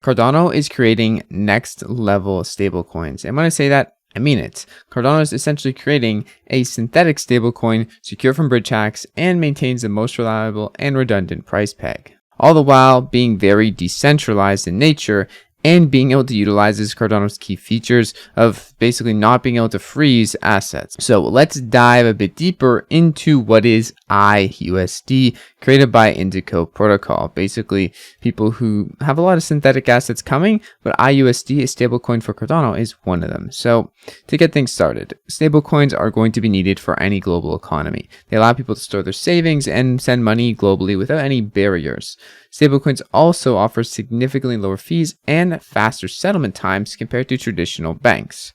Cardano is creating next level stablecoins. And when I say that, I mean it. Cardano is essentially creating a synthetic stablecoin secure from bridge hacks and maintains the most reliable and redundant price peg, all the while being very decentralized in nature and being able to utilize Cardano's key features of basically not being able to freeze assets. So let's dive a bit deeper into what is iUSD, created by Indico Protocol. Basically, people who have a lot of synthetic assets coming, but iUSD, a stablecoin for Cardano, is one of them. So to get things started, stablecoins are going to be needed for any global economy. They allow people to store their savings and send money globally without any barriers. Stablecoins also offer significantly lower fees and faster settlement times compared to traditional banks.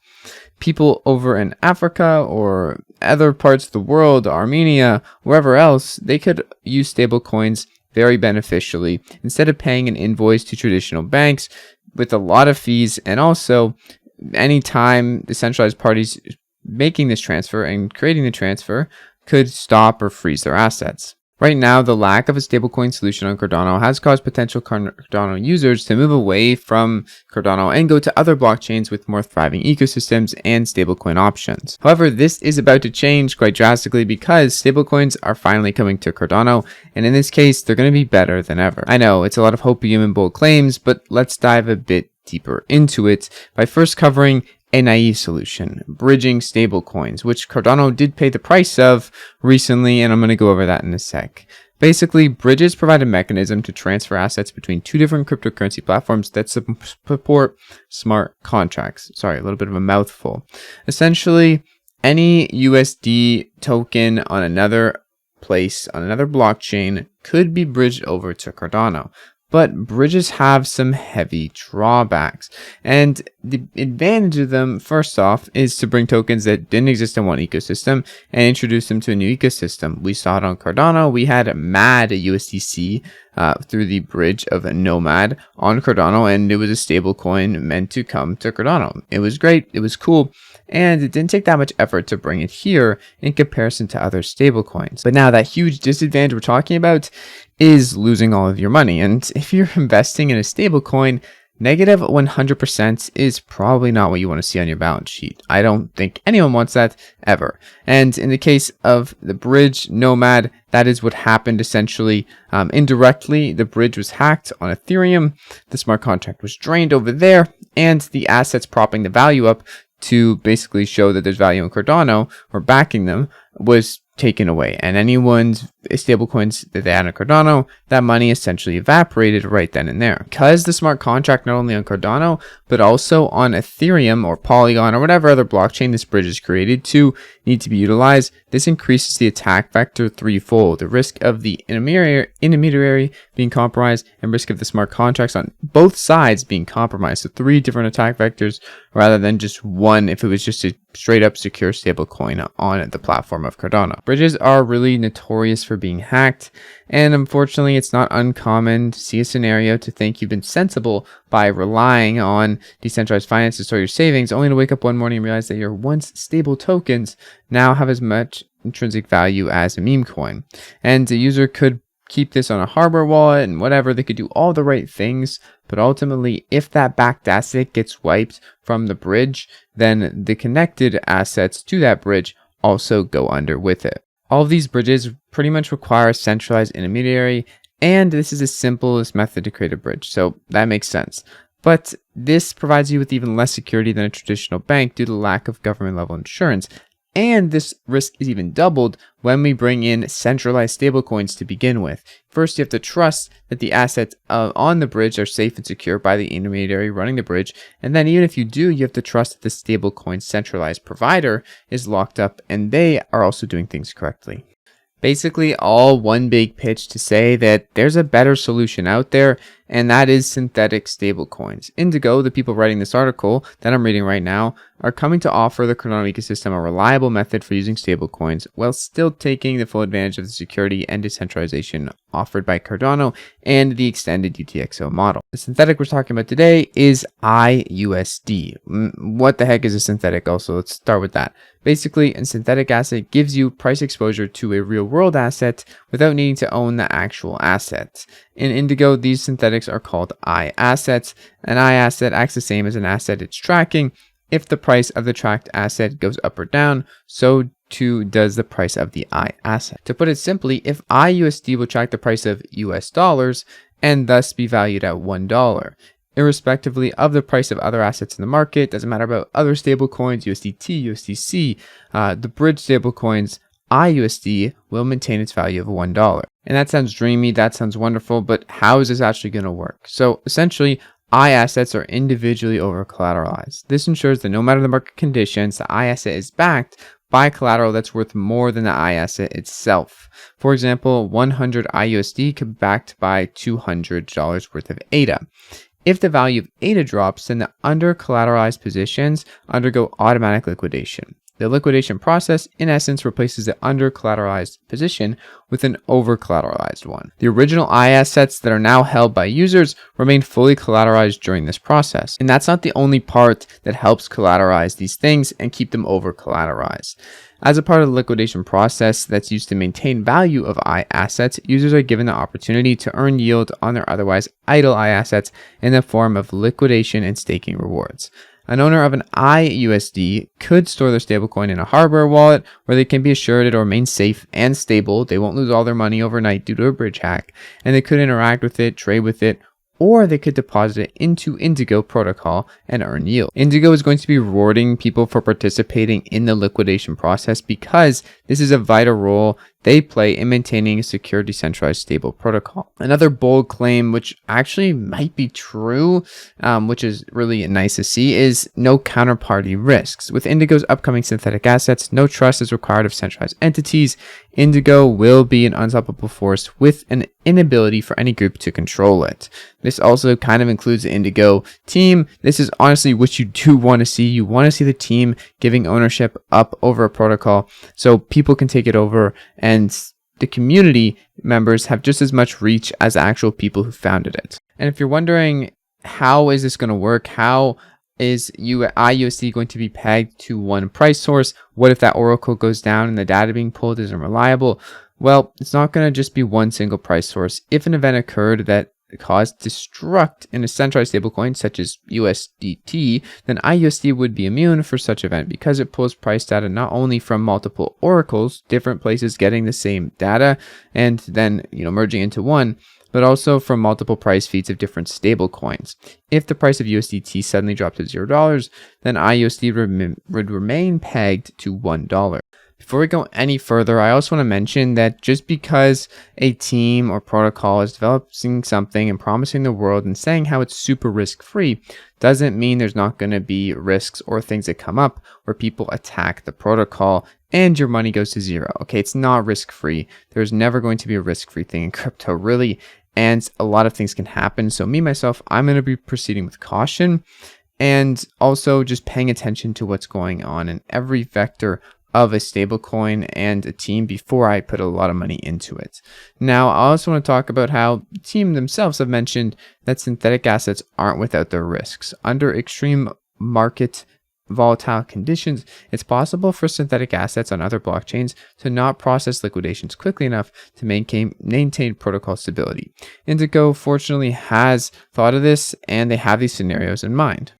People over in Africa or other parts of the world, Armenia, wherever else, they could use stablecoins very beneficially instead of paying an invoice to traditional banks with a lot of fees. And also, anytime the centralized parties making this transfer and creating the transfer could stop or freeze their assets. Right now, the lack of a stablecoin solution on Cardano has caused potential Cardano users to move away from Cardano and go to other blockchains with more thriving ecosystems and stablecoin options. However, this is about to change quite drastically because stablecoins are finally coming to Cardano, and in this case, they're going to be better than ever. I know it's a lot of hopium and bold claims, but let's dive a bit deeper into it by first covering a naive solution, bridging stablecoins, which Cardano did pay the price of recently, and I'm going to go over that in a sec. Basically, bridges provide a mechanism to transfer assets between two different cryptocurrency platforms that support smart contracts. Sorry, a little bit of a mouthful. Essentially, any USD token on another place, on another blockchain, could be bridged over to Cardano. But bridges have some heavy drawbacks, and the advantage of them, first off, is to bring tokens that didn't exist in one ecosystem and introduce them to a new ecosystem. We saw it on Cardano. We had MAD, a USDC, through the bridge of a Nomad on Cardano, and it was a stable coin meant to come to Cardano. It was great. It was cool. And it didn't take that much effort to bring it here in comparison to other stablecoins. But now that huge disadvantage we're talking about is losing all of your money. And if you're investing in a stablecoin, negative 100% is probably not what you want to see on your balance sheet. I don't think anyone wants that ever. And in the case of the bridge Nomad, that is what happened essentially. Indirectly, the bridge was hacked on Ethereum. The smart contract was drained over there, and the assets propping the value up to basically show that there's value in Cardano or backing them was taken away, and anyone's stablecoins that they had on Cardano, that money essentially evaporated right then and there. Because the smart contract not only on Cardano but also on Ethereum or Polygon or whatever other blockchain this bridge is created to need to be utilized, this increases the attack vector threefold: the risk of the intermediary being compromised and risk of the smart contracts on both sides being compromised. So 3 different attack vectors rather than just one if it was just a straight up secure stablecoin on the platform of Cardano. Bridges are really notorious for being hacked, and unfortunately it's not uncommon to see a scenario to think you've been sensible by relying on decentralized finance to store your savings, only to wake up one morning and realize that your once stable tokens now have as much intrinsic value as a meme coin. And the user could keep this on a hardware wallet and whatever, they could do all the right things, but ultimately if that backed asset gets wiped from the bridge, then the connected assets to that bridge also go under with it. All of these bridges pretty much require a centralized intermediary, and this is the simplest method to create a bridge, so that makes sense. But this provides you with even less security than a traditional bank due to the lack of government level insurance. And this risk is even doubled when we bring in centralized stablecoins to begin with. First, you have to trust that the assets on the bridge are safe and secure by the intermediary running the bridge. And then even if you do, you have to trust that the stablecoin centralized provider is locked up and they are also doing things correctly. Basically, all one big pitch to say that there's a better solution out there, and that is synthetic stablecoins. Indigo, the people writing this article that I'm reading right now, are coming to offer the Cardano ecosystem a reliable method for using stablecoins while still taking the full advantage of the security and decentralization offered by Cardano and the extended UTXO model. The synthetic we're talking about today is iUSD. What the heck is a synthetic also? Let's start with that. Basically, a synthetic asset gives you price exposure to a real world asset without needing to own the actual asset. In Indigo, these synthetics are called iAssets. An iAsset acts the same as an asset it's tracking. If the price of the tracked asset goes up or down, so too does the price of the iAsset. To put it simply, if iUSD will track the price of US dollars and thus be valued at $1, irrespectively of the price of other assets in the market, doesn't matter about other stablecoins, USDT, USDC, the bridge stablecoins, iUSD will maintain its value of $1. And that sounds dreamy, that sounds wonderful, but how is this actually going to work? So essentially, iAssets are individually over collateralized. This ensures that no matter the market conditions, the iAsset is backed by collateral that's worth more than the iAsset itself. For example, 100 iUSD could be backed by $200 worth of ADA. If the value of ADA drops, then the under collateralized positions undergo automatic liquidation. The liquidation process, in essence, replaces the under collateralized position with an over collateralized one. The original iAssets that are now held by users remain fully collateralized during this process. And that's not the only part that helps collateralize these things and keep them over collateralized. As a part of the liquidation process that's used to maintain value of iAssets, users are given the opportunity to earn yield on their otherwise idle iAssets in the form of liquidation and staking rewards. An owner of an iUSD could store their stablecoin in a hardware wallet where they can be assured it'll remain safe and stable. They won't lose all their money overnight due to a bridge hack, and they could interact with it, trade with it, or they could deposit it into Indigo protocol and earn yield. Indigo is going to be rewarding people for participating in the liquidation process because this is a vital role they play in maintaining a secure, decentralized, stable protocol. Another bold claim, which actually might be true, which is really nice to see, is no counterparty risks. With Indigo's upcoming synthetic assets, no trust is required of centralized entities. Indigo will be an unstoppable force with an inability for any group to control it. This also kind of includes the Indigo team. This is honestly what you do want to see. You want to see the team giving ownership up over a protocol so people can take it over, and the community members have just as much reach as the actual people who founded it. And if you're wondering, how is this going to work? How is iUSD going to be pegged to one price source? What if that oracle goes down and the data being pulled isn't reliable? Well, it's not going to just be one single price source. If an event occurred that caused destruct in a centralized stablecoin such as USDT, then iUSD would be immune for such event because it pulls price data not only from multiple oracles, different places getting the same data and then merging into one, but also from multiple price feeds of different stablecoins. If the price of USDT suddenly dropped to $0, then iUSD would remain pegged to $1. Before we go any further, I also want to mention that just because a team or protocol is developing something and promising the world and saying how it's super risk-free doesn't mean there's not going to be risks or things that come up where people attack the protocol and your money goes to zero. Okay, it's not risk-free. There's never going to be a risk-free thing in crypto, really, and a lot of things can happen. So me, myself, I'm going to be proceeding with caution and also just paying attention to what's going on in every vector of a stablecoin and a team before I put a lot of money into it. Now, I also want to talk about how the team themselves have mentioned that synthetic assets aren't without their risks. Under extreme market volatile conditions, it's possible for synthetic assets on other blockchains to not process liquidations quickly enough to maintain protocol stability. Indigo fortunately has thought of this, and they have these scenarios in mind.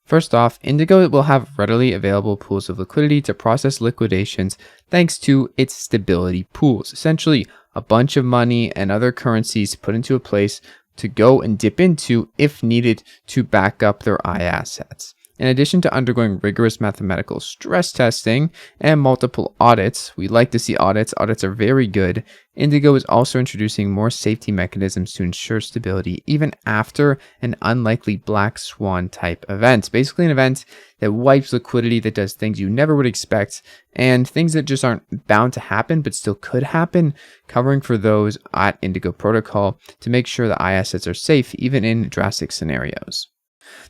First off, Indigo will have readily available pools of liquidity to process liquidations thanks to its stability pools. Essentially, a bunch of money and other currencies put into a place to go and dip into if needed to back up their iAssets. In addition to undergoing rigorous mathematical stress testing and multiple audits, we like to see audits. Audits are very good. Indigo is also introducing more safety mechanisms to ensure stability even after an unlikely black swan type event. Basically an event that wipes liquidity, that does things you never would expect, and things that just aren't bound to happen but still could happen, covering for those at Indigo Protocol to make sure the iAssets are safe even in drastic scenarios.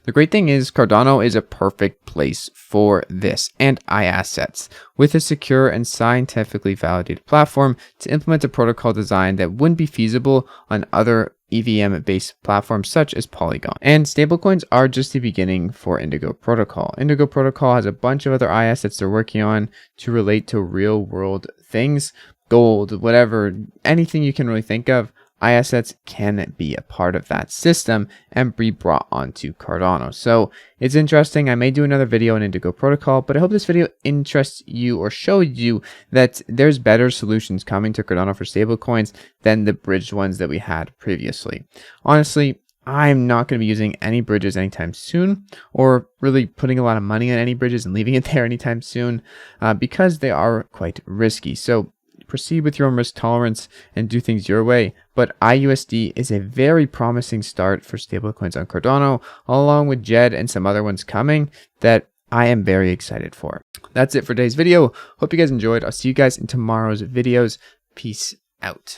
The great thing is Cardano is a perfect place for this and iAssets, with a secure and scientifically validated platform to implement a protocol design that wouldn't be feasible on other EVM-based platforms such as Polygon. And stablecoins are just the beginning for Indigo Protocol. Indigo Protocol has a bunch of other iAssets they're working on to relate to real-world things, gold, whatever, anything you can really think of. iAssets can be a part of that system and be brought onto Cardano. So it's interesting. I may do another video on Indigo Protocol, but I hope this video interests you or showed you that there's better solutions coming to Cardano for stablecoins than the bridged ones that we had previously. Honestly, I'm not going to be using any bridges anytime soon, or really putting a lot of money on any bridges and leaving it there anytime soon, because they are quite risky. So proceed with your own risk tolerance and do things your way. But iUSD is a very promising start for stablecoins on Cardano, along with JED and some other ones coming that I am very excited for. That's it for today's video. Hope you guys enjoyed. I'll see you guys in tomorrow's videos. Peace out.